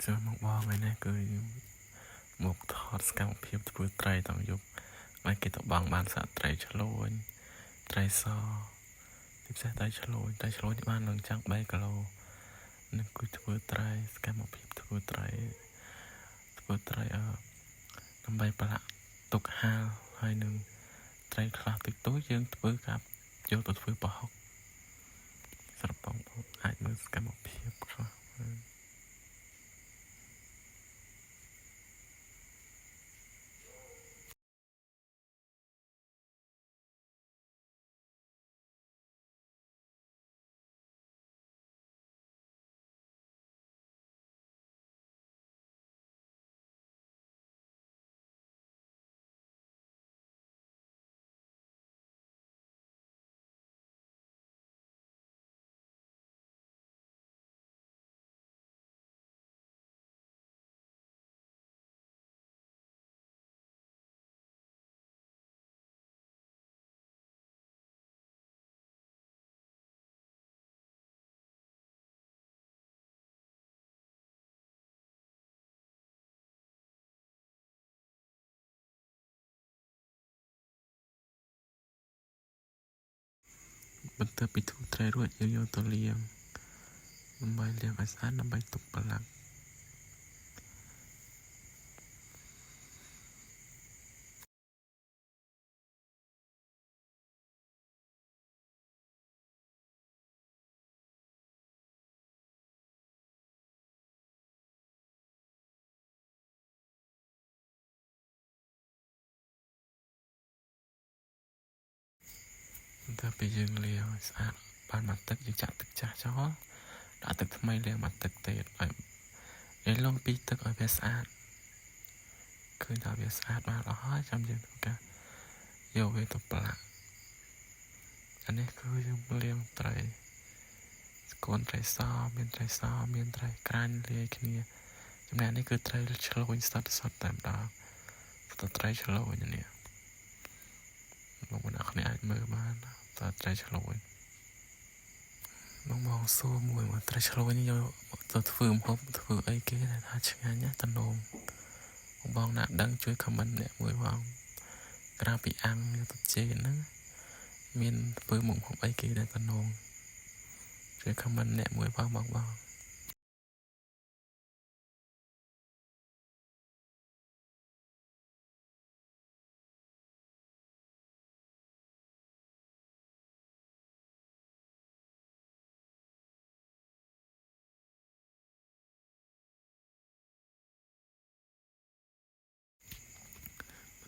ចូលមកបងឯនេះគឺមកថតសកម្មភាពធ្វើត្រីតង់យប់ហើយគេទៅបងបានសាក់ត្រីឆ្លូញត្រីសទីផ្សារត្រីឆ្លូញនេះបានឡើងចាំង3គីឡូនឹងគឺធ្វើត្រីសកម្មភាពធ្វើត្រីដើម្បីប្រឡាក់ទុកហាលហើយនឹងត្រីខ្លះតិចតួចយើងធ្វើកាប់យកទៅធ្វើប្រហុកសម្រាប់បងប្អូនអាចមើលសកម្មភាពខ្លះបន្ទាប់ពីធ្វើត្រីរួចយើងយកទៅលាងដើម្បីលាងឲ្យស្អាតដើម្បីទុកប្រឡាក់បន្ទាប់ពីយើងលាងឲ្យស្អាតបានមកទឹកយើងចាក់ទឹកចាស់ចោលដាក់ទឹកថ្មីលាងមកទឹកទៀតឲ្យឡងពីទឹកឲ្យវាស្អាតឃើញថាវាស្អាតបានអស់ហើយចាំយើងធ្វើការយកវាទៅប្រឡាក់អានេះគឺយើងលាងត្រីស្គនត្រីសមានត្រីសមានត្រីក្រាញ់លាយគ្នាចំណែកនេះគឺត្រីឆ្លូញស្ដតែម្ដងត្រីឆ្លូញនេះបងប្អូនអ្នកអាចមើលបានតើត្រីឆ្លូញបងសួរមួយមកត្រីឆ្លូញនេះយកទៅធ្វើម្ហូបធ្វើអីគេថាឆ្ងាញ់ណាតំណងបងណាដឹងជួយខមមិនអ្នកមួយបងក្រៅពីអាំងទៅចេហ្នឹងមានធ្វើមុខម្ហូបអីគេដែរតំណងជួយខមមិនអ្នកមួយបង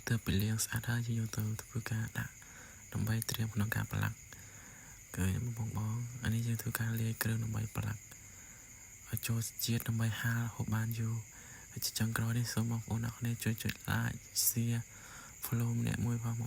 ទៅពីលាងស្អាតហើយយើងយកទៅធ្វើការដាក់ដើម្បីត្រៀមក្នុងការប្រឡាក់គឺបងអានេះយើងធ្វើការលាយគ្រឿងដើម្បីប្រឡាក់ឲ្យចូលជាតិដើម្បីហាលហូបបានយូរហើយចុងក្រោយនេះសូមបងប្អូនអ្នកគ្នាជួយ like share follow ម្នាក់មួយផង